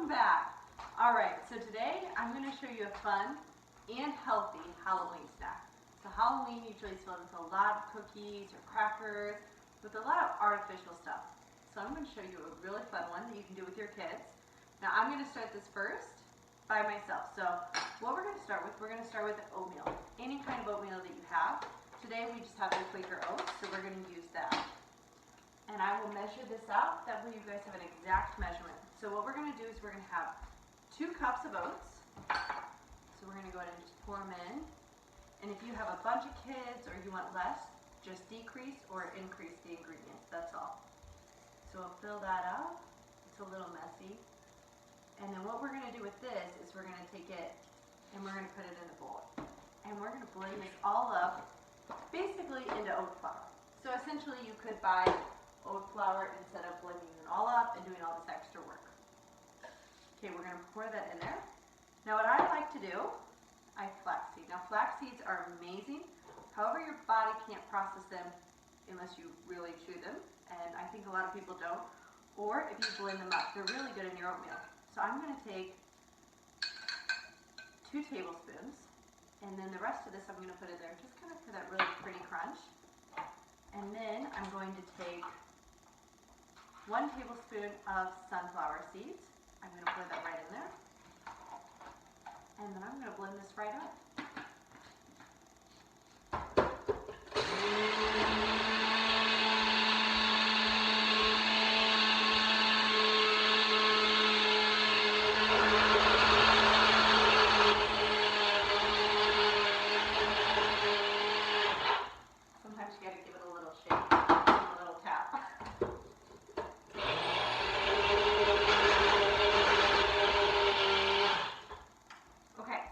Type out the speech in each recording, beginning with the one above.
welcome back. All right, so today I'm going to show you a fun and healthy Halloween snack. So Halloween usually is filled with a lot of cookies or crackers with a lot of artificial stuff. So I'm going to show you a really fun one that you can do with your kids. Now I'm going to start this first by myself. So what we're going to start with, oatmeal. Any kind of oatmeal that you have. Today we just have the Quaker Oats, so we're going to use that. And I will measure this out, that way you guys have an exact measurement. So what we're going to do is we're going to have 2 cups of oats. So we're going to go ahead and just pour them in. And if you have a bunch of kids or you want less, just decrease or increase the ingredients, that's all. So we'll fill that up. It's a little messy. And then what we're going to do with this is we're going to take it and we're going to put it in a bowl. And we're going to blend this all up, basically into oat flour. So essentially you could buy oat flour instead of blending it all up and doing all this extra work. Okay, we're going to pour that in there. Now what I like to do, I have flaxseed. Now flax seeds are amazing. However, your body can't process them unless you really chew them, and I think a lot of people don't. Or if you blend them up, they're really good in your oatmeal. So I'm going to take 2 tablespoons, and then the rest of this I'm going to put in there just kind of for that really pretty crunch. And then I'm going to take 1 tablespoon of sunflower seeds. I'm going to pour that right in there. And then I'm going to blend this right up. Sometimes you got to give it a little shake, a little tap.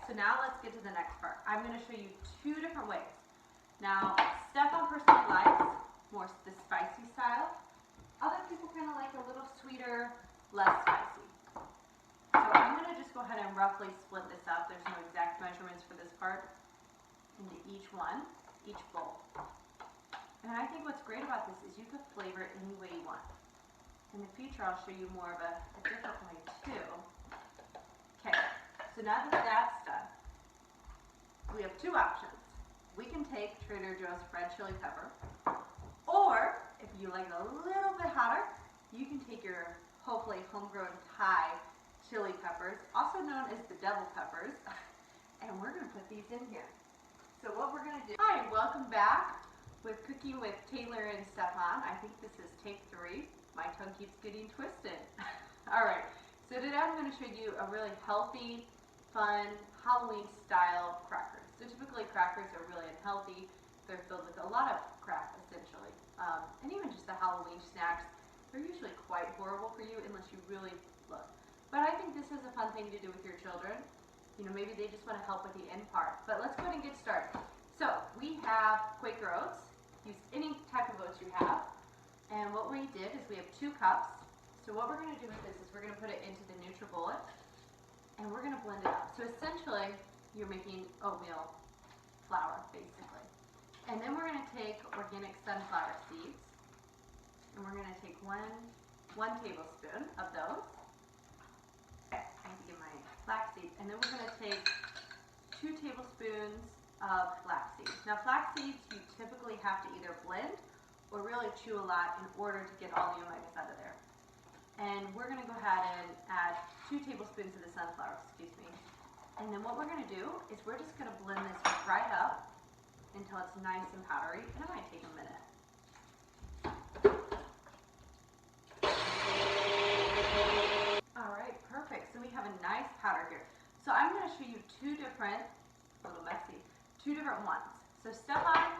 So now let's get to the next part. I'm going to show you 2 different ways. Now, Stefan personally likes more the spicy style. Other people kind of like a little sweeter, less spicy. So I'm going to just go ahead and roughly split this up. There's no exact measurements for this part into each bowl. And I think what's great about this is you can flavor it any way you want. In the future, I'll show you more of a different way too. Okay. So now that that's done, we have 2 options. We can take Trader Joe's red chili pepper, or if you like it a little bit hotter, you can take your hopefully homegrown Thai chili peppers, also known as the devil peppers, and we're going to put these in here. So what we're going to do, hi, welcome back with Cooking with Taylor and Stefan. I think this is take 3. My tongue keeps getting twisted. All right, so today I'm going to show you a really healthy, fun Halloween style crackers. So typically crackers are really unhealthy. They're filled with a lot of crap essentially. And even just the Halloween snacks, they're usually quite horrible for you unless you really look. But I think this is a fun thing to do with your children. You know, maybe they just want to help with the end part. But let's go ahead and get started. So we have Quaker Oats. Use any type of oats you have. And what we did is we have 2 cups. So what we're going to do with this is we're going to put it into the NutriBullet. And we're going to blend it up. So essentially, you're making oatmeal flour, basically. And then we're going to take organic sunflower seeds. And we're going to take one tablespoon of those. Okay, I need to get my flax seeds. And then we're going to take 2 tablespoons of flax seeds. Now flax seeds, you typically have to either blend or really chew a lot in order to get all the omegas out of there. And we're going to go ahead and add 2 tablespoons of the sunflower, And then what we're going to do is we're just going to blend this right up until it's nice and powdery. And it might take a minute. All right, perfect. So we have a nice powder here. So I'm going to show you 2 different, a little messy, 2 different ones. So Stefan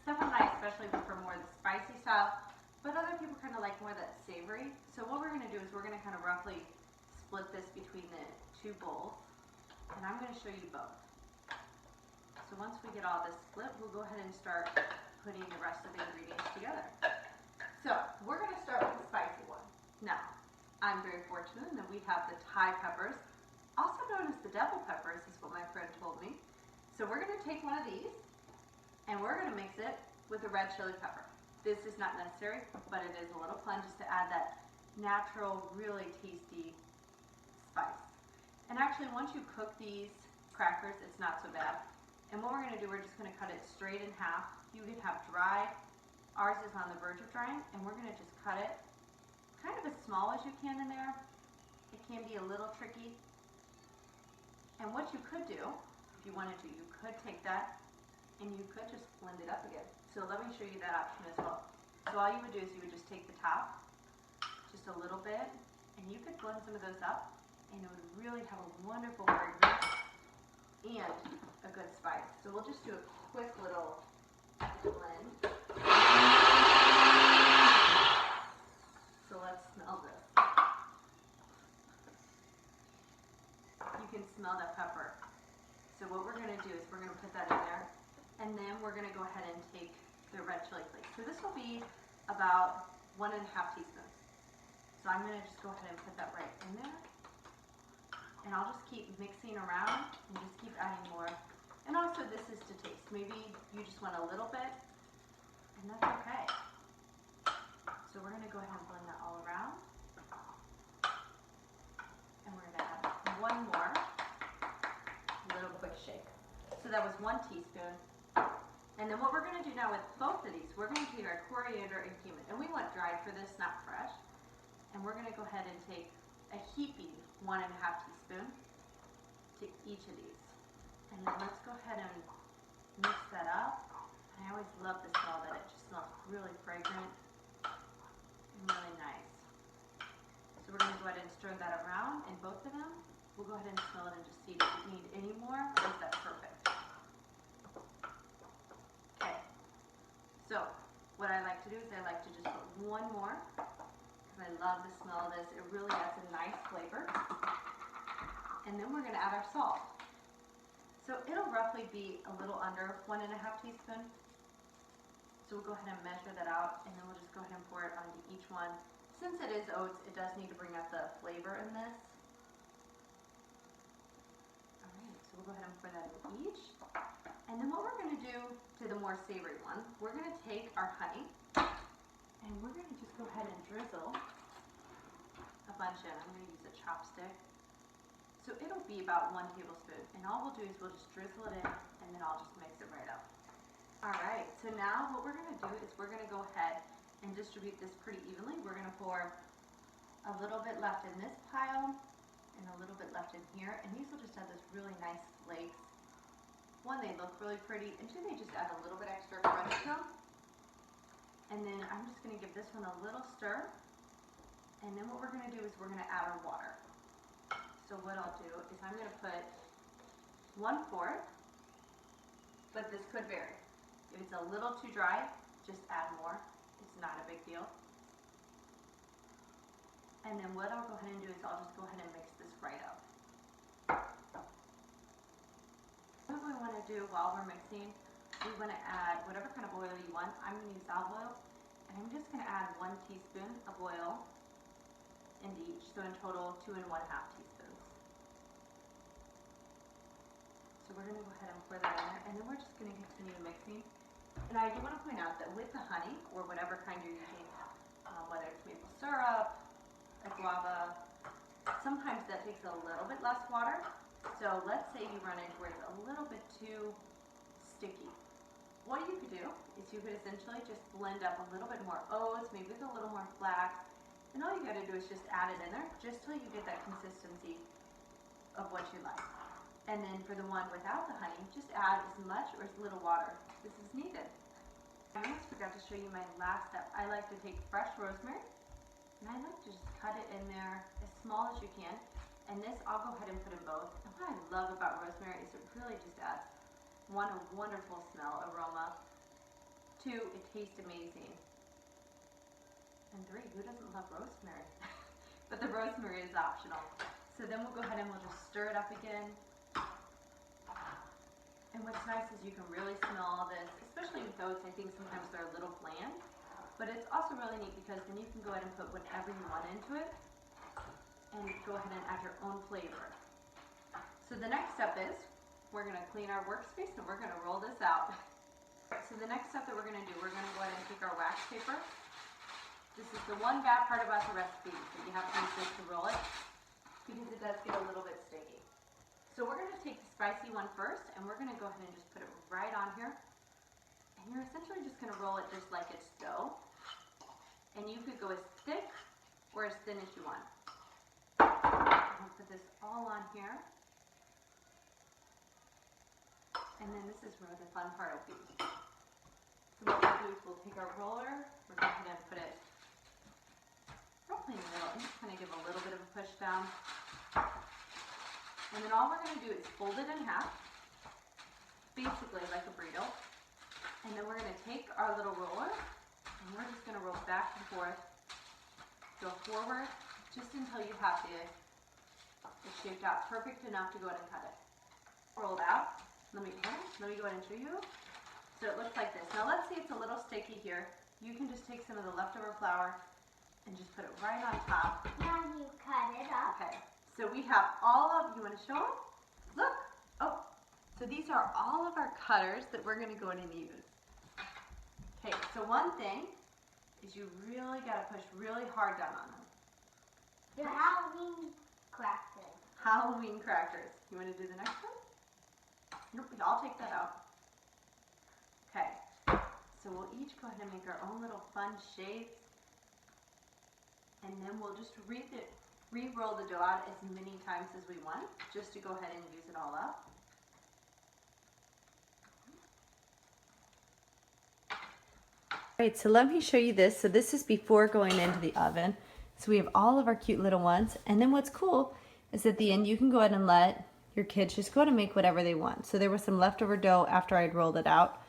and I especially prefer more of the spicy style. But other people kind of like more of that savory. So what we're going to do is we're going to kind of roughly split this between the 2 bowls. And I'm going to show you both. So once we get all this split, we'll go ahead and start putting the rest of the ingredients together. So we're going to start with the spicy one. Now, I'm very fortunate that we have the Thai peppers, also known as the devil peppers, is what my friend told me. So we're going to take one of these, and we're going to mix it with the red chili pepper. This is not necessary, but it is a little fun just to add that natural, really tasty actually, once you cook these crackers, it's not so bad. And what we're gonna do, we're just gonna cut it straight in half. You can have dried. Ours is on the verge of drying, and we're gonna just cut it kind of as small as you can in there. It can be a little tricky. And what you could do, if you wanted to, you could take that and you could just blend it up again. So let me show you that option as well. So all you would do is you would just take the top, just a little bit, and you could blend some of those up, and it would really have a wonderful fragrance and a good spice. So we'll just do a quick little blend. So let's smell this. You can smell that pepper. So what we're going to do is we're going to put that in there, and then we're going to go ahead and take the red chili flakes. So this will be about 1.5 teaspoons. So I'm going to just go ahead and put that right in there, and I'll just keep mixing around and just keep adding more. And also this is to taste. Maybe you just want a little bit, and that's okay. So we're going to go ahead and blend that all around, and we're going to add one more little quick shake. So that was 1 teaspoon. And then what we're going to do now with both of these, we're going to take our coriander and cumin, and we want dried for this, not fresh. And we're going to go ahead and take a heaping 1.5 teaspoon to each of these. And then let's go ahead and mix that up. And I always love the smell that it just smells really fragrant and really nice. So we're going to go ahead and stir that around in both of them. We'll go ahead and smell it and just see if we need any more, or is that perfect? Okay. So what I like to do is I like to just put one more, because I love the smell of this. It really adds a nice flavor. And then we're going to add our salt. So it'll roughly be a little under 1.5 teaspoons. So we'll go ahead and measure that out, and then we'll just go ahead and pour it onto each one. Since it is oats, it does need to bring out the flavor in this. Alright, so we'll go ahead and pour that in each. And then what we're going to do to the more savory one, we're going to take our honey, and we're going to just go ahead and drizzle a bunch in. I'm going to use a chopstick. So it'll be about 1 tablespoon. And all we'll do is we'll just drizzle it in, and then I'll just mix it right up. Alright, so now what we're going to do is we're going to go ahead and distribute this pretty evenly. We're going to pour a little bit left in this pile and a little bit left in here. And these will just have this really nice flakes. One, they look really pretty, and two, they just add a little bit extra crunch to them. And then I'm just going to give this one a little stir. And then what we're going to do is we're going to add our water. So what I'll do is I'm going to put 1/4, but this could vary. If it's a little too dry, just add more. It's not a big deal. And then what I'll go ahead and do is I'll just go ahead and mix this right up. What we want to do while we're mixing, we want to add whatever kind of oil you want. I'm going to use olive oil, and I'm just going to add 1 teaspoon of oil into each. So in total, 2.5 teaspoons. So we're going to go ahead and pour that in there, and then we're just going to continue mixing. And I do want to point out that with the honey, or whatever kind you're using, whether it's maple syrup, a guava, sometimes that takes a little bit less water. So let's say you run into where it's a little bit too sticky. What you could do is you could essentially just blend up a little bit more oats, maybe with a little more flax, and all you got to do is just add it in there just till you get that consistency of what you like. And then for the one without the honey, just add as much or as little water as is needed. I almost forgot to show you my last step. I like to take fresh rosemary, and I like to just cut it in there as small as you can. And this I'll go ahead and put in both. And what I love about rosemary is it really just adds, 1, a wonderful smell, aroma, 2, it tastes amazing, and 3, who doesn't love rosemary? But the rosemary is optional. So then we'll go ahead and we'll just stir it up again. And what's nice is you can really smell all this, especially with oats. I think sometimes they're a little bland, but it's also really neat because then you can go ahead and put whatever you want into it and go ahead and add your own flavor. So the next step is we're going to clean our workspace and we're going to roll this out. So the next step that we're going to do, we're going to go ahead and take our wax paper. This is the one bad part about the recipe, that you have to use this to roll it because it does get a little bit sticky. spicy one first, and we're gonna go ahead and just put it right on here. And you're essentially just gonna roll it just like it's dough. And you could go as thick or as thin as you want. I'm gonna put this all on here. And then this is where the fun part will be. So what we'll do is we'll take our roller, we're going to put it roughly in the middle, and just kind of give a little bit of a push down. And then all we're going to do is fold it in half, basically like a burrito. And then we're going to take our little roller, and we're just going to roll back and forth, go forward, just until you have it shaped out perfect enough to go ahead and cut it. Roll it out. Let me go ahead and show you. So it looks like this. Now let's see it's a little sticky here. You can just take some of the leftover flour and just put it right on top. Now you cut it up. Okay. So we have all of, you want to show them? Look. Oh. So these are all of our cutters that we're going to go in and use. Okay. So one thing is you really got to push really hard down on them. The Halloween crackers. Halloween crackers. You want to do the next one? Nope. I'll take that out. Okay, so we'll each go ahead and make our own little fun shapes, and then we'll just re-roll the dough out as many times as we want, just to go ahead and use it all up. Alright, so let me show you this. So this is before going into the oven. So we have all of our cute little ones, and then what's cool is at the end you can go ahead and let your kids just go ahead and make whatever they want. So there was some leftover dough after I'd rolled it out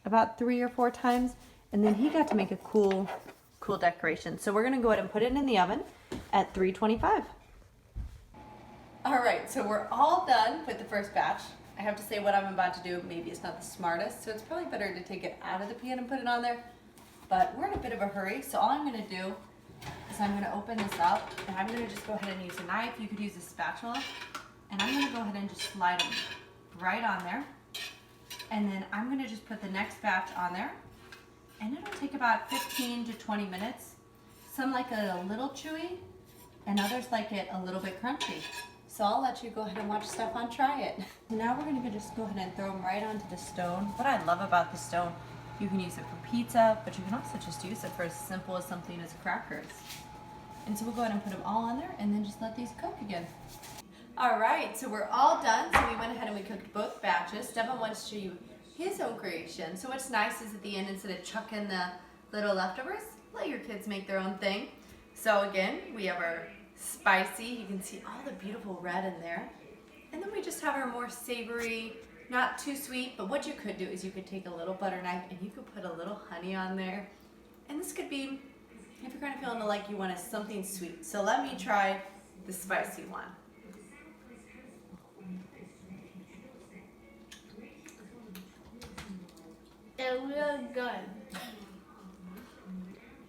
about 3 or 4 times, and then he got to make a cool decoration. So we're gonna go ahead and put it in the oven at 325. All right, so we're all done with the first batch. I have to say what I'm about to do, maybe it's not the smartest, so it's probably better to take it out of the pan and put it on there, but we're in a bit of a hurry, so all I'm gonna do is I'm gonna open this up, and I'm gonna just go ahead and use a knife. You could use a spatula, and I'm gonna go ahead and just slide them right on there. And then I'm gonna just put the next batch on there, and it'll take about 15 to 20 minutes. Some like it a little chewy, and others like it a little bit crunchy. So I'll let you go ahead and watch Stefan try it. Now we're gonna just go ahead and throw them right onto the stone. What I love about the stone, you can use it for pizza, but you can also just use it for as simple as something as crackers. And so we'll go ahead and put them all on there, and then just let these cook again. All right, so we're all done. So we went ahead and we cooked both batches. Stefan wants to show you his own creation. So what's nice is at the end, instead of chucking the little leftovers, let your kids make their own thing. So again, we have our spicy, you can see all the beautiful red in there. And then we just have our more savory, not too sweet, but what you could do is you could take a little butter knife and you could put a little honey on there. And this could be, if you're kind of feeling like you want something sweet. So let me try the spicy one. They're really good.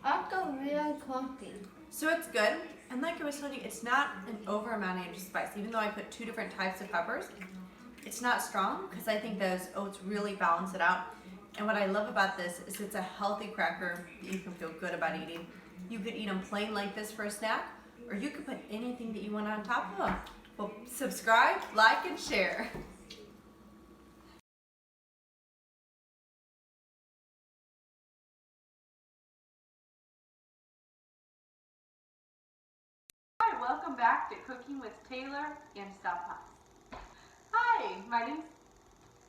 Also really crunchy. So it's good, and like I was telling you, it's not an over amount of spice. Even though I put 2 different types of peppers, it's not strong because I think those oats really balance it out. And what I love about this is it's a healthy cracker that you can feel good about eating. You could eat them plain like this for a snack, or you could put anything that you want on top of them. Well, subscribe, like, and share. Hi, welcome back to Cooking with Taylor and Stefan. Hi, my name's